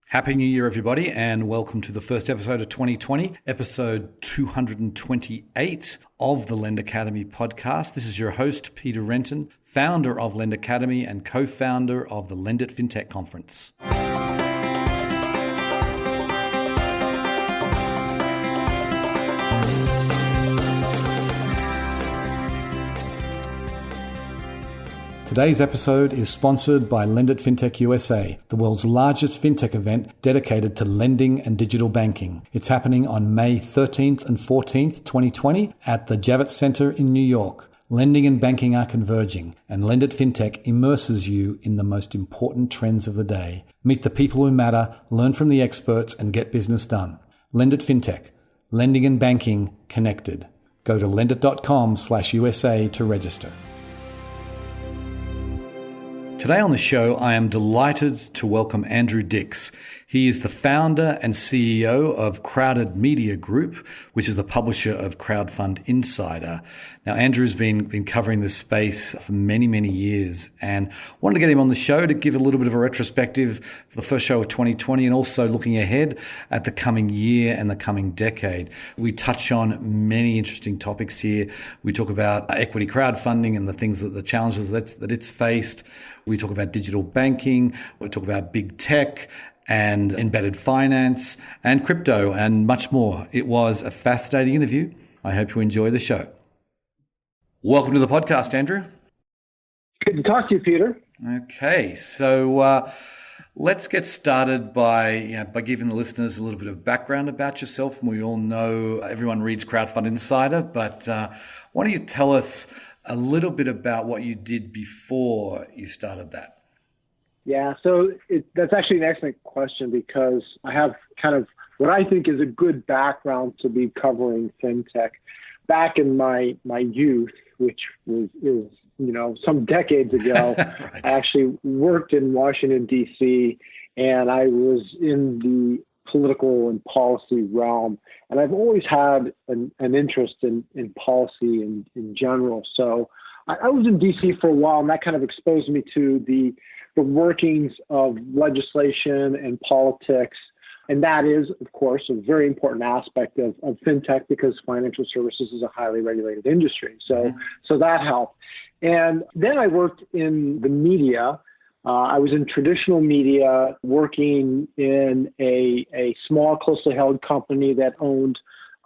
Happy New Year, everybody, and welcome to the first episode of 2020, episode 228 of the Lend Academy podcast. This is your host, Peter Renton, founder of Lend Academy and co-founder of the Lend It Fintech Conference. Today's episode is sponsored by Lend It Fintech USA, the world's largest fintech event dedicated to lending and digital banking. It's happening on May 13th and 14th, 2020 at the Javits Center in New York. Lending and banking are converging, and Lend It Fintech immerses you in the most important trends of the day. Meet the people who matter, learn from the experts, and get business done. Lend It Fintech, lending and banking connected. Go to lendit.com/USA to register. Today on the show, I am delighted to welcome Andrew Dix. He is the founder and CEO of Crowded Media Group, which is the publisher of Crowdfund Insider. Now, Andrew's been covering this space for many, many years, and wanted to get him on the show to give a little bit of a retrospective for the first show of 2020 and also looking ahead at the coming year and the coming decade. We touch on many interesting topics here. We talk about equity crowdfunding and the challenges that it's faced. We talk about digital banking. We talk about big tech and embedded finance and crypto and much more. It was a fascinating interview. I hope you enjoy the show. Welcome to the podcast, Andrew. Good to talk to you, Peter. Okay, so let's get started by giving the listeners a little bit of background about yourself. We all know everyone reads Crowdfund Insider, but why don't you tell us a little bit about what you did before you started that? Yeah, so that's actually an excellent question because I have kind of what I think is a good background to be covering fintech. Back in my youth, which is some decades ago, Right. I actually worked in Washington, D.C., and I was in the political and policy realm. And I've always had an interest in policy in general. So I was in D.C. for a while, and that kind of exposed me to the workings of legislation and politics. And that is, of course, a very important aspect of fintech because financial services is a highly regulated industry. So that helped. And then I worked in the media. I was in traditional media, working in a small, closely held company that owned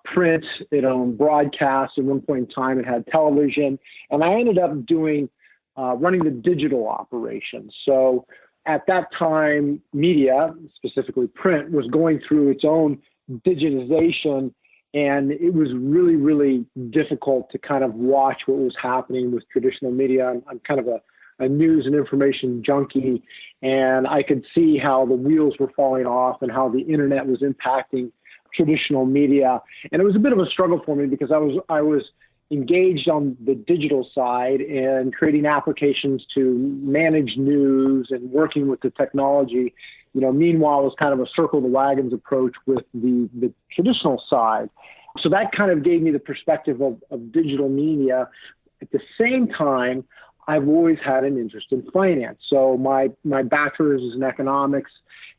print, it owned broadcast. At one point in time, it had television. And I ended up running the digital operations. So at that time, media, specifically print, was going through its own digitization, and it was really, really difficult to kind of watch what was happening with traditional media. I'm kind of a news and information junkie, and I could see how the wheels were falling off and how the internet was impacting traditional media. And it was a bit of a struggle for me because I was engaged on the digital side and creating applications to manage news and working with the technology. Meanwhile, it was kind of a circle the wagons approach with the traditional side. So that kind of gave me the perspective of digital media. At the same time, I've always had an interest in finance. So my bachelor's is in economics.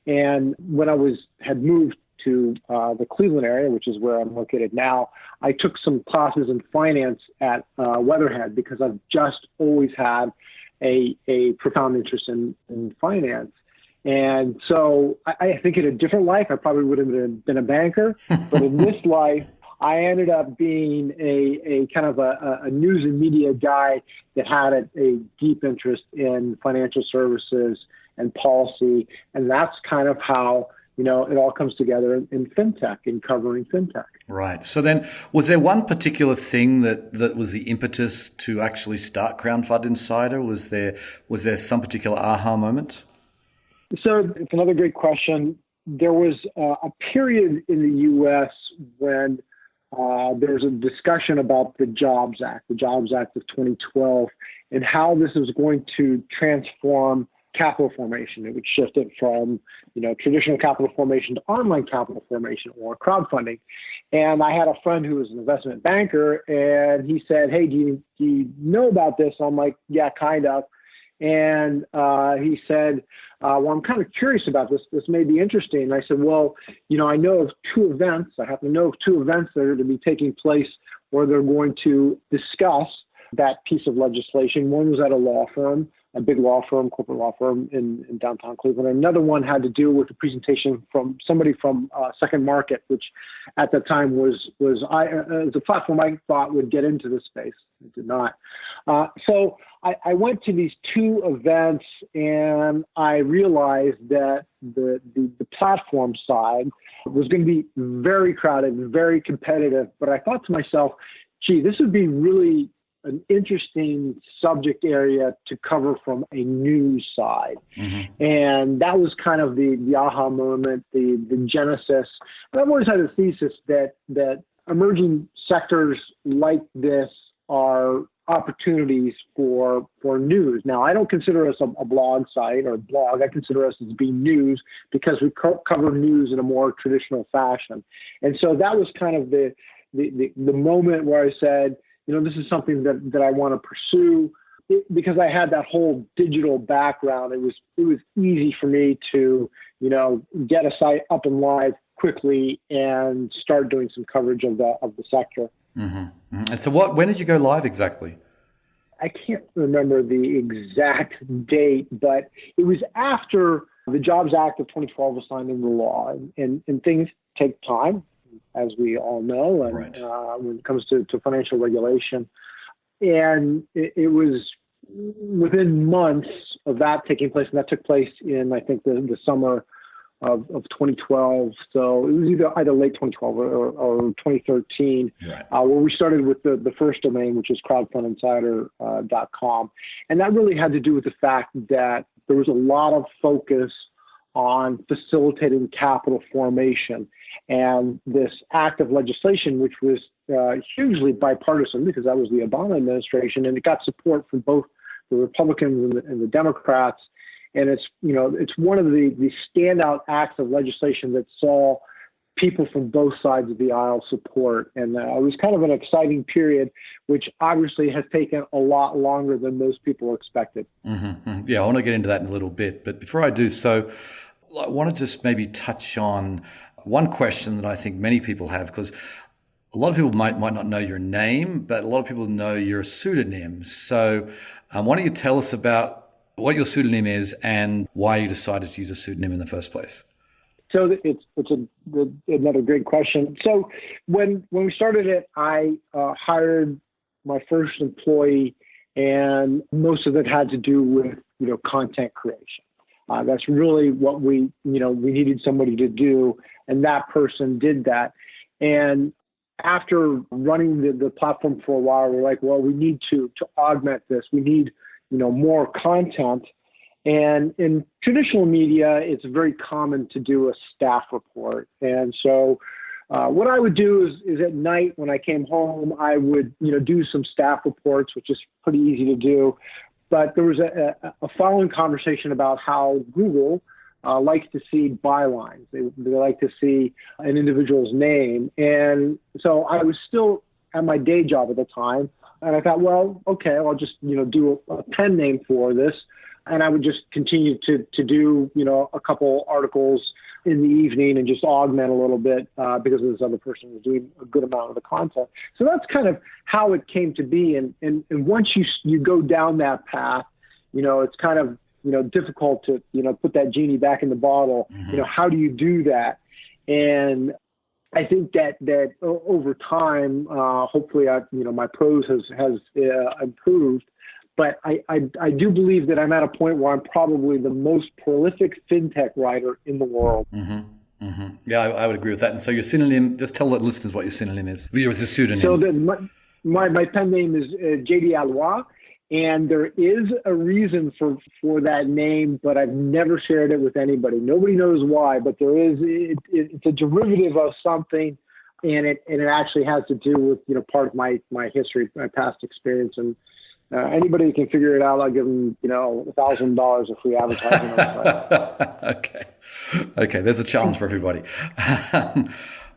And when I had moved to the Cleveland area, which is where I'm located now, I took some classes in finance at Weatherhead because I've just always had a profound interest in finance. And so I think in a different life, I probably would have been a banker. But in this life, I ended up being a kind of a news and media guy that had a deep interest in financial services and policy. And that's kind of how it all comes together in fintech, in covering fintech. Right. So then, was there one particular thing that was the impetus to actually start Crowdfund Insider? Was there some particular aha moment? So it's another great question. There was a period in the U.S. when there was a discussion about the Jobs Act of 2012, and how this was going to transform capital formation. It would shift it from, traditional capital formation to online capital formation or crowdfunding. And I had a friend who was an investment banker, and he said, "Hey, do you know about this?" I'm like, "Yeah, kind of." And he said, well, I'm kind of curious about this. This may be interesting. And I said, well, I know of two events. I happen to know of two events that are to be taking place where they're going to discuss that piece of legislation. One was at a law firm, a big law firm, corporate law firm in downtown Cleveland. Another one had to do with a presentation from somebody from Second Market, which at the time was a platform I thought would get into this space. It did not. So I went to these two events, and I realized that the platform side was going to be very crowded, very competitive. But I thought to myself, gee, this would be really an interesting subject area to cover from a news side. Mm-hmm. And that was kind of the aha moment, the genesis. And I've always had a thesis that emerging sectors like this are opportunities for news. Now, I don't consider us a blog site or a blog. I consider us as being news because we cover news in a more traditional fashion. And so that was kind of the moment where I said, this is something that I want to pursue. Because I had that whole digital background, it was easy for me to, get a site up and live quickly and start doing some coverage of the sector. Mm-hmm. Mm-hmm. And so when did you go live exactly? I can't remember the exact date, but it was after the Jobs Act of 2012 was signed into law, and things take time, as we all know, and right. When it comes to financial regulation. And it was within months of that taking place, and that took place in, I think, the summer of 2012. So it was either late 2012 or 2013, right. Where we started with the first domain, which is crowdfundinsider.com. And that really had to do with the fact that there was a lot of focus on facilitating capital formation. And this act of legislation, which was hugely bipartisan because that was the Obama administration, and it got support from both the Republicans and the Democrats. And it's one of the standout acts of legislation that saw people from both sides of the aisle support. And it was kind of an exciting period, which obviously has taken a lot longer than most people expected. Mm-hmm. Yeah, I want to get into that in a little bit. But before I do so, I want to just maybe touch on one question that I think many people have, because a lot of people might not know your name, but a lot of people know your pseudonym. So why don't you tell us about what your pseudonym is and why you decided to use a pseudonym in the first place? So it's another great question. So when we started it, I hired my first employee, and most of it had to do with content creation. That's really what we needed somebody to do, and that person did that. And after running the platform for a while, we're like, well, we need to augment this. We need more content. And in traditional media, it's very common to do a staff report. And so what I would do is at night when I came home, I would do some staff reports, which is pretty easy to do. But there was a following conversation about how Google likes to see bylines. They like to see an individual's name. And so I was still at my day job at the time. And I thought, well, okay, I'll just, do a pen name for this. And I would just continue to do, a couple articles in the evening and just augment a little bit because this other person was doing a good amount of the content. So that's kind of how it came to be. And once you go down that path, it's kind of, difficult to, put that genie back in the bottle. Mm-hmm. How do you do that? And I think that over time, hopefully, my prose has improved. But I do believe that I'm at a point where I'm probably the most prolific fintech writer in the world. Mm-hmm. Mm-hmm. Yeah, I would agree with that. And so your synonym, just tell the listeners what your synonym is. Your pseudonym. So my pen name is JD Alois, and there is a reason for that name, but I've never shared it with anybody. Nobody knows why, but there is. It's a derivative of something, and it actually has to do with part of my history, my past experience, and anybody who can figure it out, I'll give them $1,000 of free advertising on the site. Okay, there's a challenge for everybody.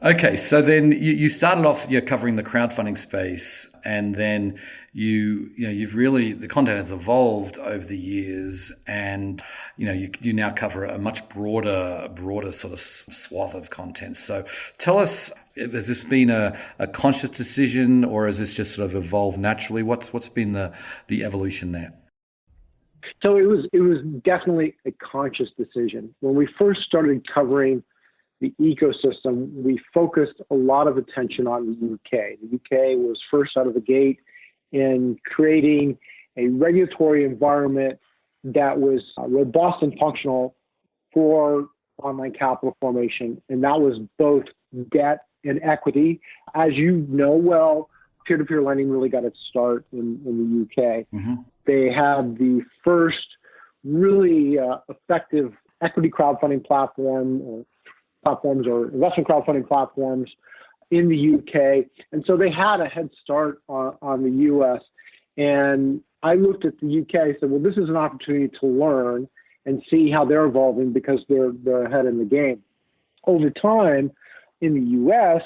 Okay, so then you started off covering the crowdfunding space, and then you've really, the content has evolved over the years, and you now cover a much broader sort of swath of content. So tell us, has this been a conscious decision, or has this just sort of evolved naturally? What's been the evolution there? So it was definitely a conscious decision. When we first started covering the ecosystem, we focused a lot of attention on the UK. The UK was first out of the gate in creating a regulatory environment that was robust and functional for online capital formation. And that was both debt and equity. As you know well, peer-to-peer lending really got its start in the UK. Mm-hmm. They had the first really effective equity crowdfunding platforms or investment crowdfunding platforms in the UK. And so they had a head start on the US. And I looked at the UK and said, well, this is an opportunity to learn and see how they're evolving because they're ahead in the game. Over time, in the US,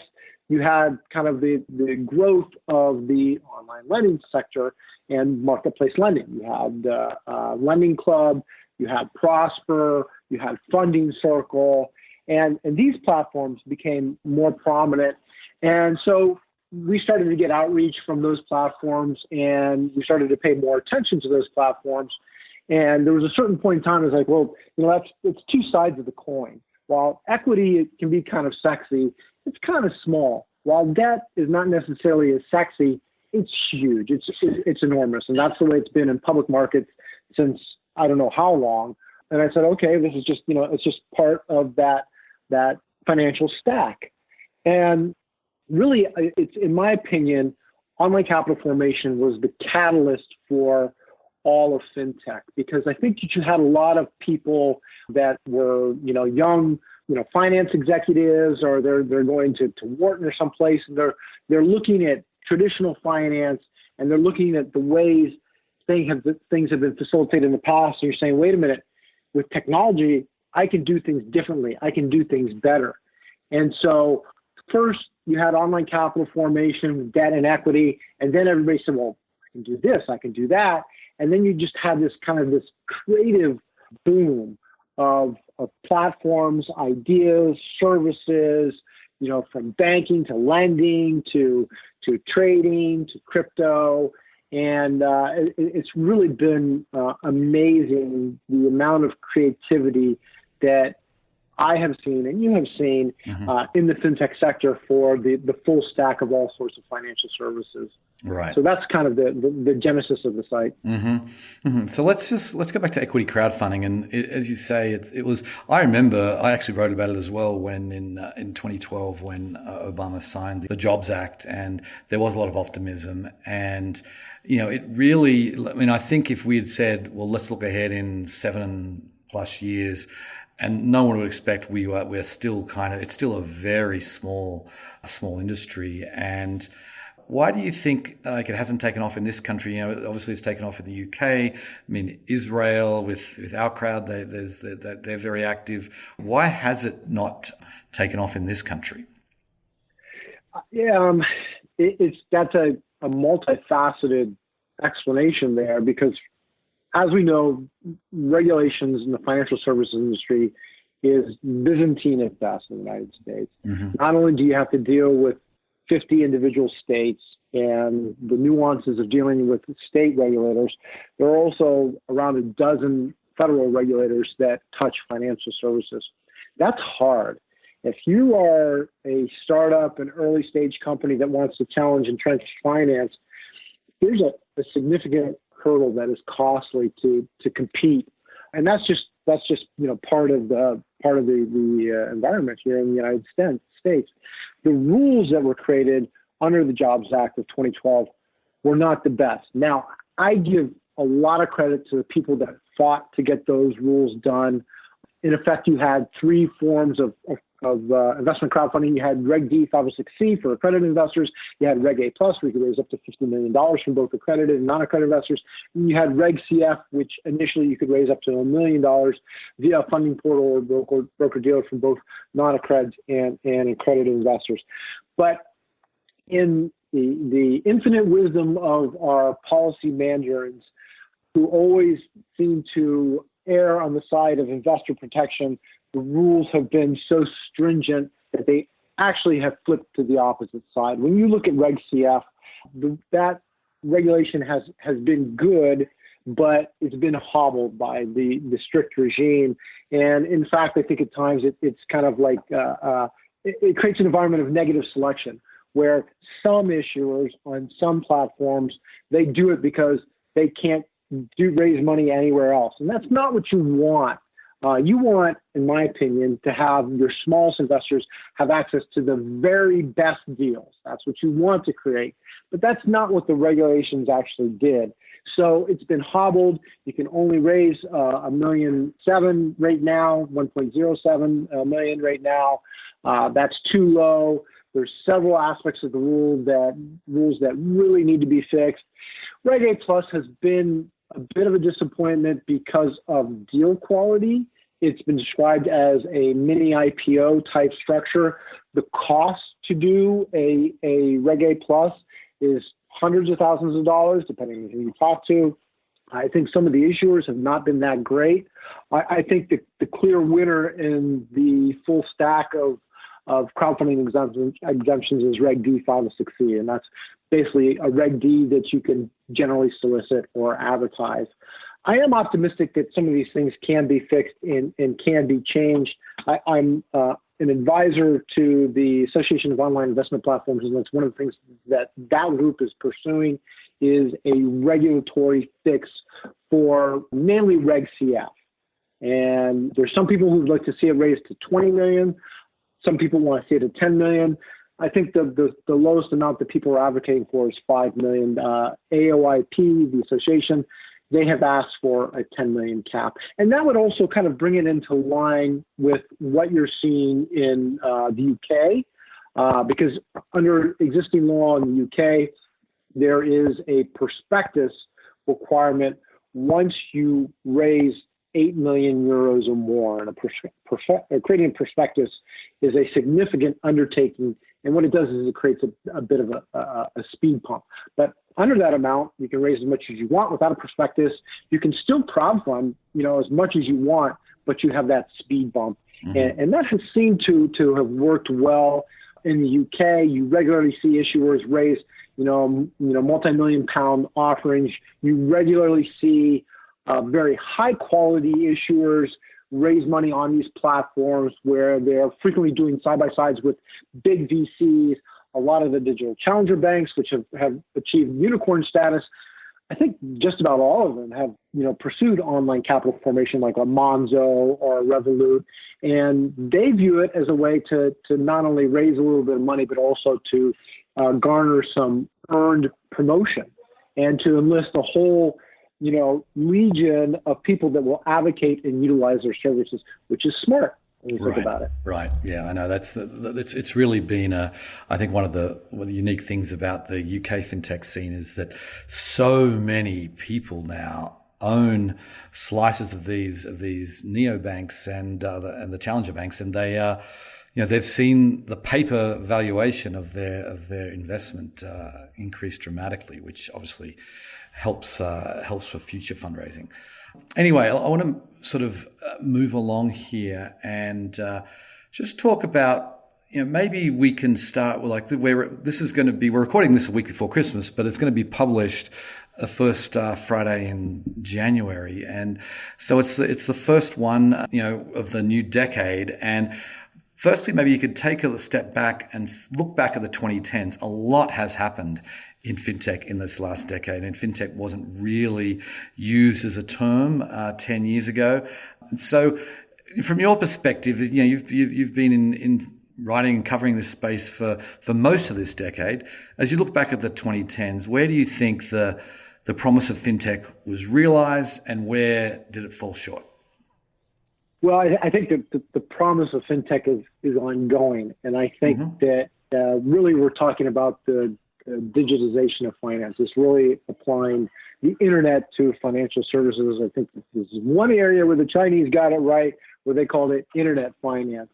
you had kind of the growth of the online lending sector and marketplace lending. You had Lending Club, you had Prosper, you had Funding Circle, and these platforms became more prominent. And so we started to get outreach from those platforms, and we started to pay more attention to those platforms. And there was a certain point in time, it's like, well, it's two sides of the coin. While equity can be kind of sexy, it's kind of small. While debt is not necessarily as sexy, it's huge. It's enormous. And that's the way it's been in public markets since I don't know how long. And I said, okay, this is just, it's just part of that financial stack. And really, it's, in my opinion, online capital formation was the catalyst for all of fintech, because I think that you had a lot of people that were, young, finance executives, or they're going to Wharton or someplace, and they're looking at traditional finance, and they're looking at the ways things have been facilitated in the past. And you're saying, wait a minute, with technology, I can do things differently. I can do things better. And so first you had online capital formation with debt and equity, and then everybody said, well, I can do this, I can do that. And then you just had this kind of this creative boom of platforms, ideas, services, from banking to lending to trading to crypto. And it's really been amazing, the amount of creativity that I have seen and you have seen in the fintech sector for the full stack of all sorts of financial services. Right. So that's kind of the genesis of the site. Mm-hmm. Mm-hmm. So let's go back to equity crowdfunding. And as you say, it was. I remember I actually wrote about it as well when in 2012 when Obama signed the Jobs Act, and there was a lot of optimism. And it really. I mean, I think if we had said, well, let's look ahead in 7+ years. And no one would expect we're still it's still a very small industry. And why do you think it hasn't taken off in this country? Obviously it's taken off in the UK. I mean, Israel with our crowd, they're very active. Why has it not taken off in this country? Yeah, that's a multifaceted explanation there, because as we know, regulations in the financial services industry is Byzantine at best in the United States. Mm-hmm. Not only do you have to deal with 50 individual states and the nuances of dealing with state regulators, there are also around a dozen federal regulators that touch financial services. That's hard. If you are a startup, an early stage company that wants to challenge entrenched finance, there's a significant hurdle that is costly to compete, and that's just part of the environment here in the United States. The rules that were created under the Jobs Act of 2012 were not the best. Now, I give a lot of credit to the people that fought to get those rules done. in effect, you had three forms of investment crowdfunding. You had Reg D 506C for accredited investors. You had Reg A Plus, where you could raise up to $50 million from both accredited and non-accredited investors. And you had Reg CF, which initially you could raise up to $1 million via a funding portal or broker-dealer from both non-accredited and accredited investors. But in the infinite wisdom of our policy managers, who always seem to err on the side of investor protection, the rules have been so stringent that they actually have flipped to the opposite side. When you look at Reg CF, that regulation has been good, but it's been hobbled by the strict regime. And in fact, I think at times it's kind of like it creates an environment of negative selection, where some issuers on some platforms, they do it because they can't raise money anywhere else. And that's not what you want. You want, in my opinion, to have your smallest investors have access to the very best deals. That's what you want to create. But that's not what the regulations actually did. So it's been hobbled. You can only raise $1.7 million right now, 1.07 million right now. That's too low. There's several aspects of the rules that really need to be fixed. Reg A Plus has been a bit of a disappointment because of deal quality. It's been described as a mini IPO type structure. The cost to do a Reg A Plus is hundreds of thousands of dollars, depending on who you talk to. I think some of the issuers have not been that great. I think the clear winner in the full stack of crowdfunding exemptions is Reg D 506C, and that's basically a Reg D that you can generally solicit or advertise. I am optimistic that some of these things can be fixed and can be changed. I'm an advisor to the Association of Online Investment Platforms, and that's one of the things that group is pursuing is a regulatory fix for mainly Reg CF. And there's some people who'd like to see it raised to 20 million. Some people want to see it at 10 million. I think the lowest amount that people are advocating for is 5 million. AOIP, the association, they have asked for a 10 million cap. And that would also kind of bring it into line with what you're seeing in the UK, because under existing law in the UK, there is a prospectus requirement once you raise 8 million euros or more. And creating a prospectus is a significant undertaking. And what it does is it creates a bit of a speed bump. But under that amount, you can raise as much as you want without a prospectus. You can still crowdfund, as much as you want, but you have that speed bump. Mm-hmm. And that has seemed to have worked well in the UK. You regularly see issuers raise, multi-million pound offerings. You regularly see very high quality issuers raise money on these platforms where they're frequently doing side-by-sides with big VCs, a lot of the digital challenger banks, which have achieved unicorn status. I think just about all of them have, pursued online capital formation like a Monzo or a Revolut. And they view it as a way to not only raise a little bit of money, but also to garner some earned promotion and to enlist a whole legion of people that will advocate and utilize their services, which is smart when you think about it. Right. Yeah, I know. It's really been I think one of the unique things about the UK fintech scene is that so many people now own slices of these neobanks and the challenger banks, and they they've seen the paper valuation of their investment increase dramatically, which obviously helps for future fundraising. Anyway, I want to sort of move along here and just talk about, maybe we can start with we're recording this a week before Christmas, but it's going to be published the first Friday in January, and so it's the first one of the new decade. And firstly, maybe you could take a step back and look back at the 2010s. A lot has happened in fintech in this last decade, and fintech wasn't really used as a term 10 years ago. And so, from your perspective, you've been in writing and covering this space for most of this decade. As you look back at the 2010s, where do you think the promise of fintech was realized, and where did it fall short? Well, I think that the promise of fintech is ongoing, and I think that really we're talking about the digitization of finance. It's really applying the internet to financial services. I think this is one area where the Chinese got it right, where they called it internet finance.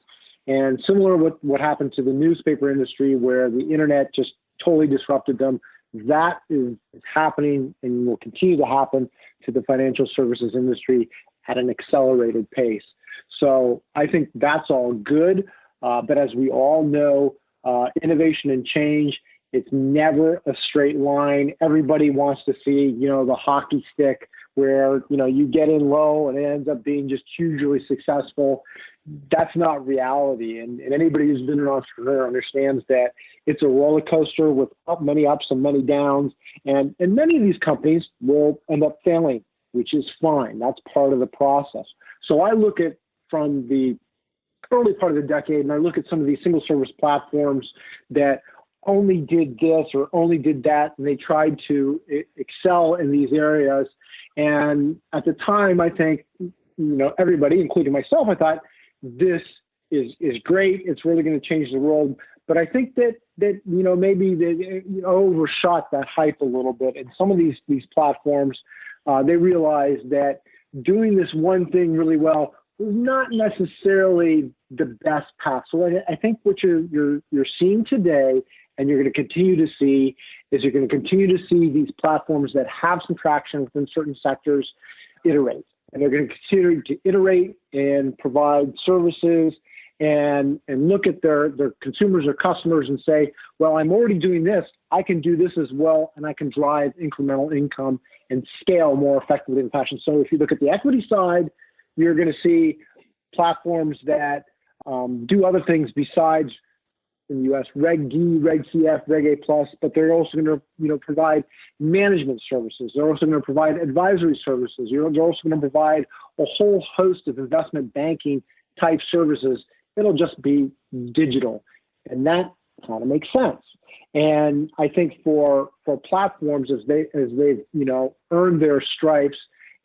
And similar with what happened to the newspaper industry, where the internet just totally disrupted them, that is happening and will continue to happen to the financial services industry at an accelerated pace. So I think that's all good. But as we all know, innovation and change, it's never a straight line. Everybody wants to see, the hockey stick where, you get in low and it ends up being just hugely successful. That's not reality. And anybody who's been an entrepreneur understands that it's a roller coaster with many ups and many downs. And many of these companies will end up failing, which is fine. That's part of the process. So I look at from the early part of the decade, and I look at some of these single service platforms that only did this or only did that, and they tried to excel in these areas. And at the time, I think, everybody, including myself, I thought this is great. It's really going to change the world. But I think that maybe they overshot that hype a little bit. And some of these platforms, they realized that doing this one thing really well was not necessarily the best path. So I think what you're seeing today, and you're going to continue to see, is you're going to continue to see these platforms that have some traction within certain sectors iterate. And they're going to continue to iterate and provide services and look at their consumers or customers and say, well, I'm already doing this. I can do this as well, and I can drive incremental income and scale more effectively in fashion. So if you look at the equity side, you're going to see platforms that do other things besides, in the U.S., Reg D, Reg CF, Reg A+, but they're also going to provide management services. They're also going to provide advisory services. They're also going to provide a whole host of investment banking type services. It'll just be digital, and that kind of makes sense. And I think for platforms as they've earned their stripes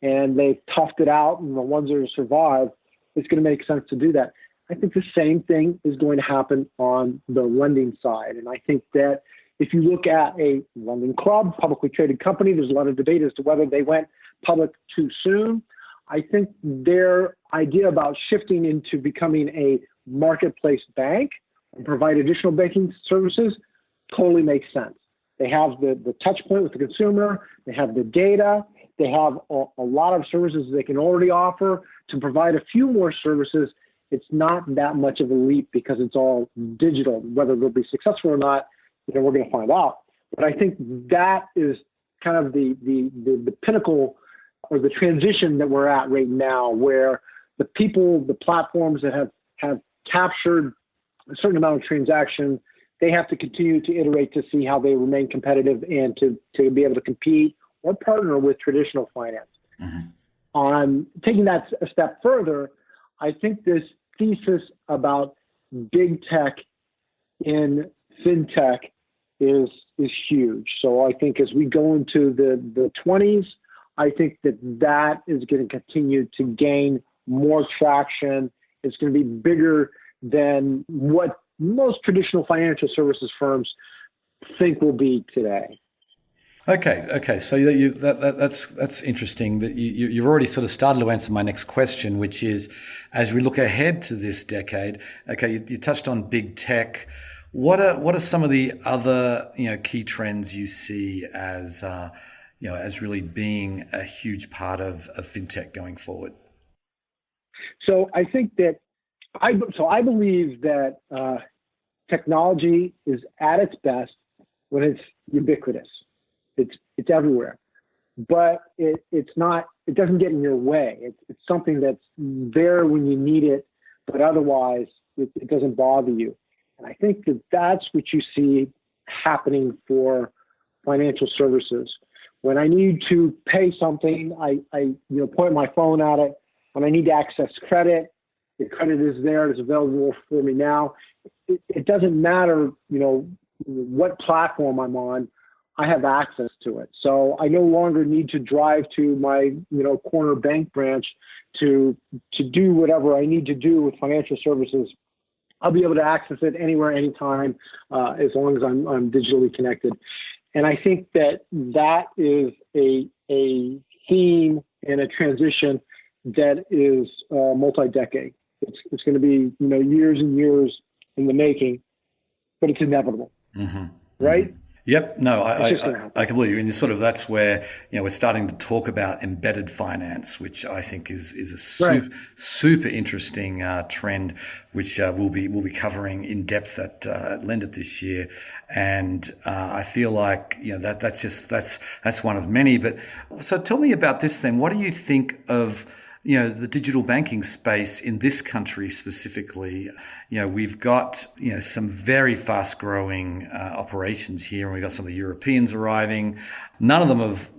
and they've toughed it out, and the ones that have survived, it's going to make sense to do that. I think the same thing is going to happen on the lending side. And I think that if you look at a lending club, publicly traded company, there's a lot of debate as to whether they went public too soon. I think their idea about shifting into becoming a marketplace bank and provide additional banking services totally makes sense. They have the touch point with the consumer. They have the data. They have a lot of services they can already offer. To provide a few more services, it's not that much of a leap because it's all digital. Whether they'll be successful or not, we're going to find out. But I think that is kind of the pinnacle or the transition that we're at right now, where the platforms that have captured a certain amount of transaction, they have to continue to iterate to see how they remain competitive and to be able to compete or partner with traditional finance. Mm-hmm. On taking that a step further, I think this thesis about big tech in fintech is huge. So I think as we go into the 20s, I think that is going to continue to gain more traction. It's going to be bigger than what most traditional financial services firms think will be today. Okay. So that's interesting. But you've already sort of started to answer my next question, which is, as we look ahead to this decade. Okay, you touched on big tech. What are some of the other key trends you see as as really being a huge part of fintech going forward? So I think that I believe that technology is at its best when it's ubiquitous. It's everywhere, but it's not. It doesn't get in your way. It's something that's there when you need it, but otherwise it doesn't bother you. And I think that's what you see happening for financial services. When I need to pay something, I point my phone at it. When I need to access credit, the credit is there. It's available for me now. It doesn't matter, what platform I'm on. I have access to it. So I no longer need to drive to my, corner bank branch to do whatever I need to do with financial services. I'll be able to access it anywhere, anytime, as long as I'm digitally connected. And I think that is a theme and a transition that is multi-decade. It's going to be, years and years in the making, but it's inevitable, right? Yep. No, I completely. And that's where, we're starting to talk about embedded finance, which I think is a super interesting trend, which we'll be covering in depth at Lend It this year. And I feel like, that's one of many. But so tell me about this then. What do you think of the digital banking space in this country specifically? We've got, some very fast growing operations here, and we've got some of the Europeans arriving. None of them have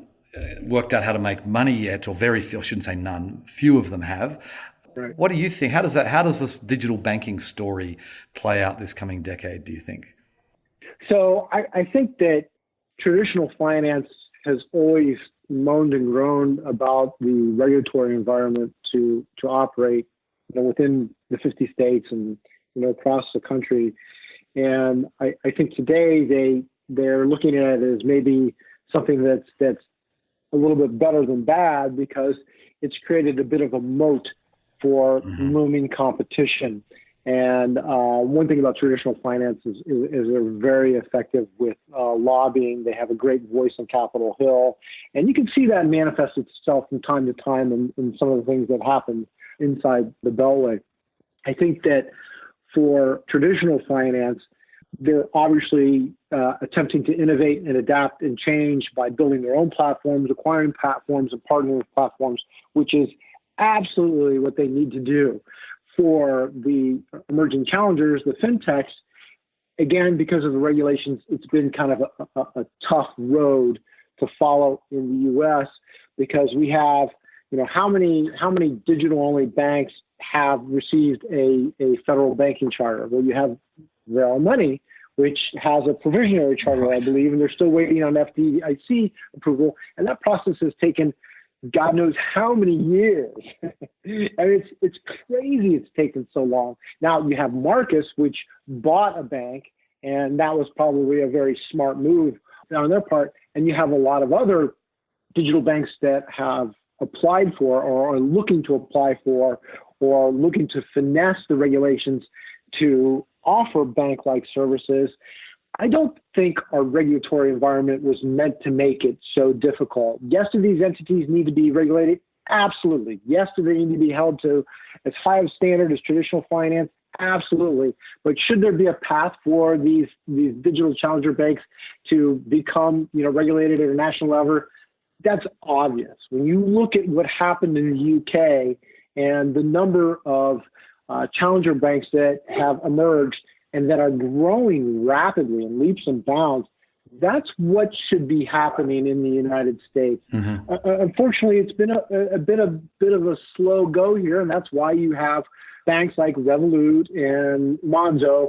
worked out how to make money yet, or very few, I shouldn't say none, few of them have. Right. What do you think? How does this digital banking story play out this coming decade, do you think? So I think that traditional finance has always moaned and groaned about the regulatory environment to operate, within the 50 states and, across the country. And I think today they're looking at it as maybe something that's a little bit better than bad, because it's created a bit of a moat for looming competition. And one thing about traditional finance is they're very effective with lobbying. They have a great voice on Capitol Hill. And you can see that manifest itself from time to time in some of the things that happen inside the Beltway. I think that for traditional finance, they're obviously attempting to innovate and adapt and change by building their own platforms, acquiring platforms, and partnering with platforms, which is absolutely what they need to do. For the emerging challengers, the fintechs, again, because of the regulations, it's been kind of a tough road to follow in the U.S. because we have, how many digital-only banks have received a federal banking charter? Well, you have Real Money, which has a provisionary charter, I believe, and they're still waiting on FDIC approval, and that process has taken God knows how many years. And it's crazy it's taken so long. Now you have Marcus, which bought a bank, and that was probably a very smart move on their part. And you have a lot of other digital banks that have applied for or are looking to apply for or looking to finesse the regulations to offer bank-like services. I don't think our regulatory environment was meant to make it so difficult. Yes, do these entities need to be regulated? Absolutely. Yes, do they need to be held to as high a standard as traditional finance? Absolutely. But should there be a path for these digital challenger banks to become, regulated at a national level? That's obvious. When you look at what happened in the UK and the number of challenger banks that have emerged and that are growing rapidly in leaps and bounds, that's what should be happening in the United States. Unfortunately, it's been a bit of a slow go here, and that's why you have banks like Revolut and Monzo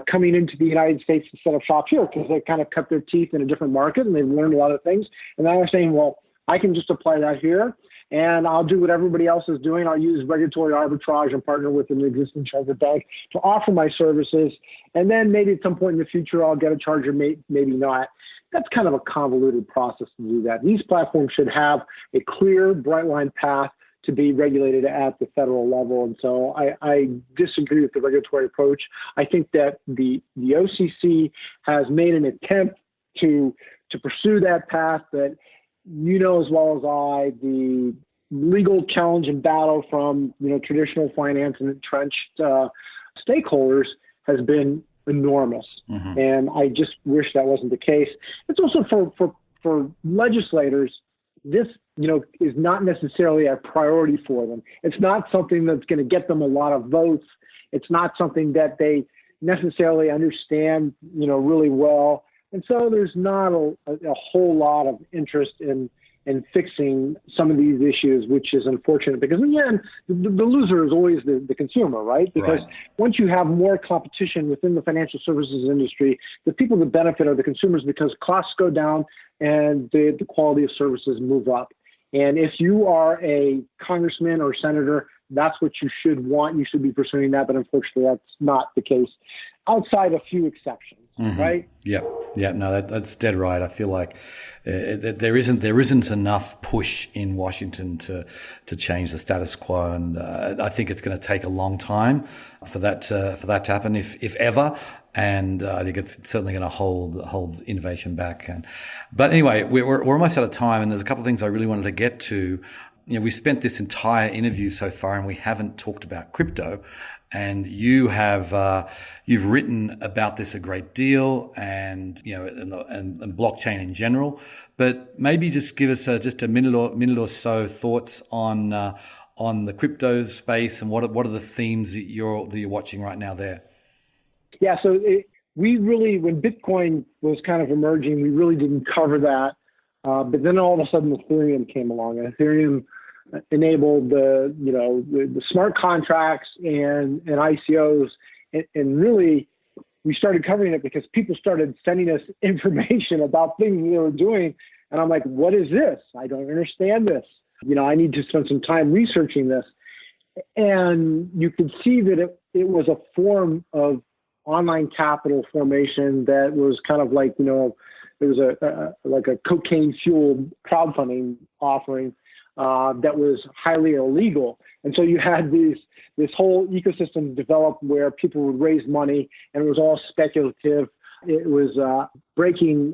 coming into the United States to set up shop here, because they kind of cut their teeth in a different market and they've learned a lot of things. And now they're saying, well, I can just apply that here, and I'll do what everybody else is doing. I'll use regulatory arbitrage and partner with an existing charter bank to offer my services. And then maybe at some point in the future, I'll get a charger, maybe not. That's kind of a convoluted process to do that. These platforms should have a clear, bright line path to be regulated at the federal level. And so I disagree with the regulatory approach. I think that the OCC has made an attempt to pursue that path, but as well as I, the legal challenge and battle from traditional finance and entrenched stakeholders has been enormous, and I just wish that wasn't the case. It's also for legislators. This is not necessarily a priority for them. It's not something that's going to get them a lot of votes. It's not something that they necessarily understand really well. And so there's not a whole lot of interest in and fixing some of these issues, which is unfortunate because in the end, the loser is always the consumer, right? Because once you have more competition within the financial services industry, the people that benefit are the consumers because costs go down and the quality of services move up. And if you are a congressman or senator, that's what you should want. You should be pursuing that. But unfortunately, that's not the case outside a few exceptions, right? Yeah. No, that's dead right. I feel like there isn't enough push in Washington to change the status quo, and I think it's going to take a long time for that to happen, if ever. And I think it's certainly going to hold innovation back. But anyway, we're almost out of time, and there's a couple of things I really wanted to get to. We spent this entire interview so far, and we haven't talked about crypto. And you've written about this a great deal, and and blockchain in general. But maybe just give us just a minute or so thoughts on the crypto space, and what are the themes that you're watching right now there. Yeah, so when Bitcoin was kind of emerging, we really didn't cover that. But then all of a sudden, Ethereum came along, and Ethereum enabled the smart contracts and ICOs, and really we started covering it because people started sending us information about things they were doing, and I'm like, what is this? I don't understand this. I need to spend some time researching this. And you could see that it was a form of online capital formation that was kind of like, there was a cocaine fueled crowdfunding offering that was highly illegal. And so you had this whole ecosystem develop where people would raise money, and it was all speculative. It was breaking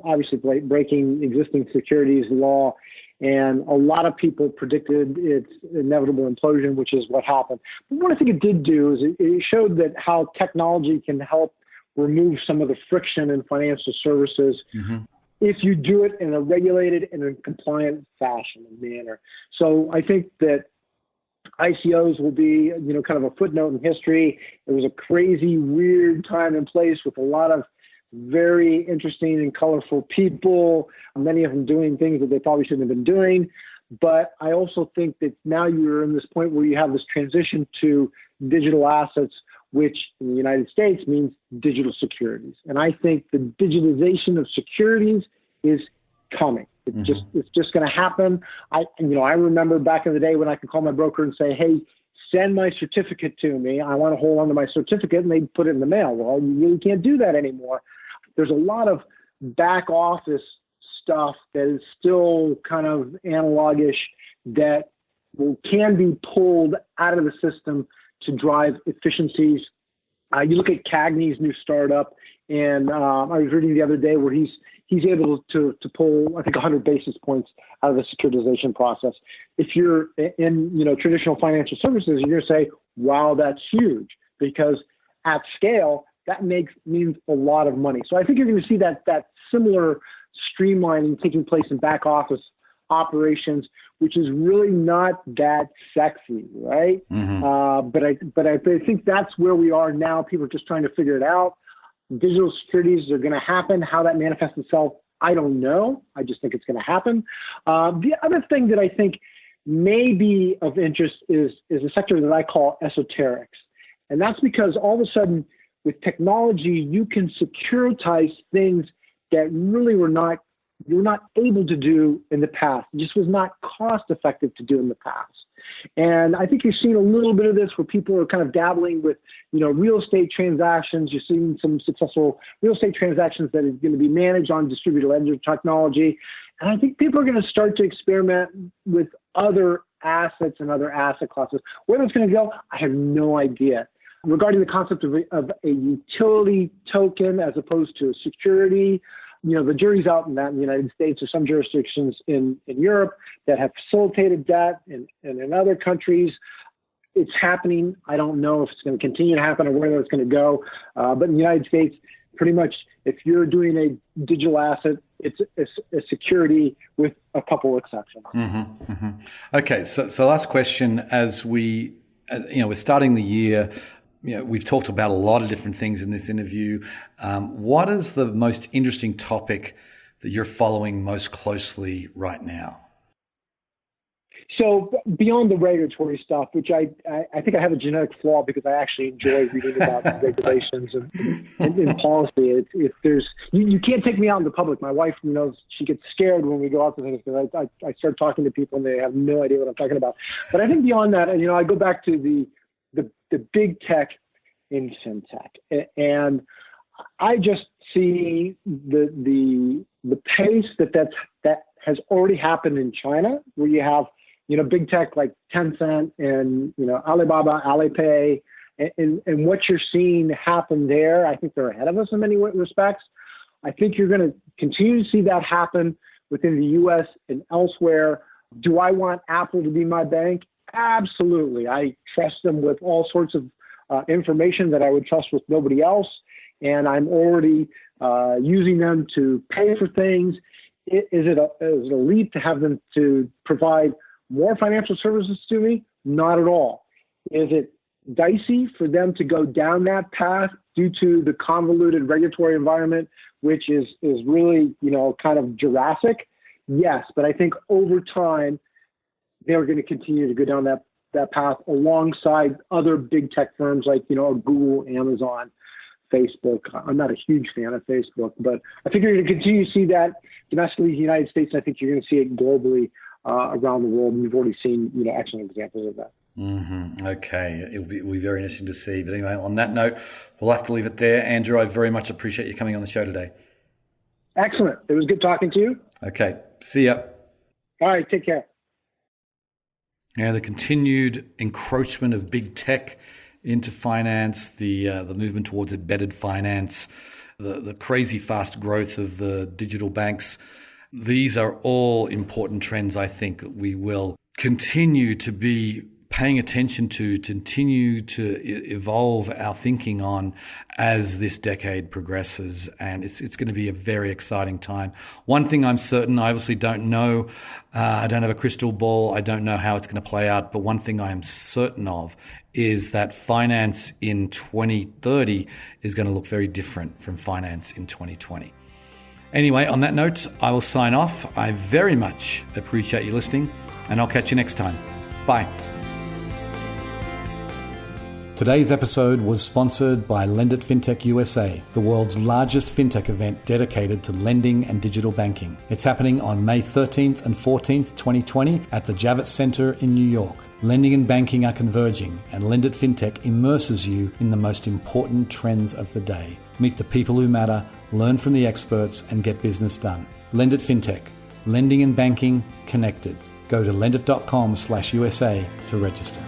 existing securities law. And a lot of people predicted its inevitable implosion, which is what happened. But what I think it did do is it showed that how technology can help remove some of the friction in financial services if you do it in a regulated and a compliant fashion and manner. So I think that ICOs will be, kind of a footnote in history. It was a crazy, weird time and place with a lot of very interesting and colorful people, many of them doing things that they probably shouldn't have been doing. But I also think that now you're in this point where you have this transition to digital assets, which in the United States means digital securities. And I think the digitization of securities is coming. It's just going to happen. I remember back in the day when I could call my broker and say, hey, send my certificate to me. I want to hold on to my certificate, and they'd put it in the mail. Well, you really can't do that anymore. There's a lot of back office stuff that is still kind of analogish that can be pulled out of the system to drive efficiencies. You look at Cagney's new startup, and I was reading the other day where he's able to pull, I think, 100 basis points out of the securitization process. If you're in traditional financial services, you're going to say, wow, that's huge, because at scale, that means a lot of money. So I think you're going to see that similar streamlining taking place in back office operations, which is really not that sexy, right? But I think that's where we are now. People are just trying to figure it out. Digital securities are going to happen. How that manifests itself, I don't know. I just think it's going to happen. The other thing that I think may be of interest is a sector that I call esoterics. And that's because all of a sudden, with technology, you can securitize things that really you were not able to do in the past. It just was not cost effective to do in the past. And I think you're seeing a little bit of this where people are kind of dabbling with, real estate transactions. You're seeing some successful real estate transactions that is going to be managed on distributed ledger technology. And I think people are going to start to experiment with other assets and other asset classes. Where that's going to go, I have no idea. Regarding the concept of a utility token as opposed to a security, the jury's out in that in the United States. Or some jurisdictions in Europe that have facilitated that, and in other countries, it's happening. I don't know if it's going to continue to happen or where it's going to go. But in the United States, pretty much, if you're doing a digital asset, it's a security with a couple of exceptions. Okay, so last question. As we're starting the year. We've talked about a lot of different things in this interview. What is the most interesting topic that you're following most closely right now? So beyond the regulatory stuff, which I think I have a genetic flaw because I actually enjoy reading about regulations and policy. If there's, you can't take me out in the public. My wife, she gets scared when we go out to things because I start talking to people and they have no idea what I'm talking about. But I think beyond that, I go back to the big tech in fintech, and I just see the pace that has already happened in China, where you have big tech like Tencent and Alibaba, Alipay, and what you're seeing happen there. I think they're ahead of us in many respects. I think you're going to continue to see that happen within the U.S. and elsewhere. Do I want Apple to be my bank? Absolutely. I trust them with all sorts of information that I would trust with nobody else, and I'm already using them to pay for things. Is it a leap to have them to provide more financial services to me? Not at all. Is it dicey for them to go down that path due to the convoluted regulatory environment, which is really, kind of Jurassic? Yes, but I think over time, they're going to continue to go down that path alongside other big tech firms like, Google, Amazon, Facebook. I'm not a huge fan of Facebook, but I think you're going to continue to see that domestically in the United States. And I think you're going to see it globally around the world. And we've already seen, excellent examples of that. Mm-hmm. Okay. It'll be very interesting to see. But anyway, on that note, we'll have to leave it there. Andrew, I very much appreciate you coming on the show today. Excellent. It was good talking to you. Okay. See ya. All right. Take care. The continued encroachment of big tech into finance, the movement towards embedded finance, the crazy fast growth of the digital banks. These are all important trends I think we will continue to be paying attention to continue to evolve our thinking on as this decade progresses. And it's going to be a very exciting time. One thing I'm certain, I obviously don't know, I don't have a crystal ball, I don't know how it's going to play out, but one thing I am certain of is that finance in 2030 is going to look very different from finance in 2020. Anyway, on that note, I will sign off. I very much appreciate you listening, and I'll catch you next time. Bye. Today's episode was sponsored by Lend It Fintech USA, the world's largest fintech event dedicated to lending and digital banking. It's happening on May 13th and 14th, 2020 at the Javits Center in New York. Lending and banking are converging, and Lend It Fintech immerses you in the most important trends of the day. Meet the people who matter, learn from the experts, and get business done. Lend It Fintech, lending and banking connected. Go to lendit.com/USA to register.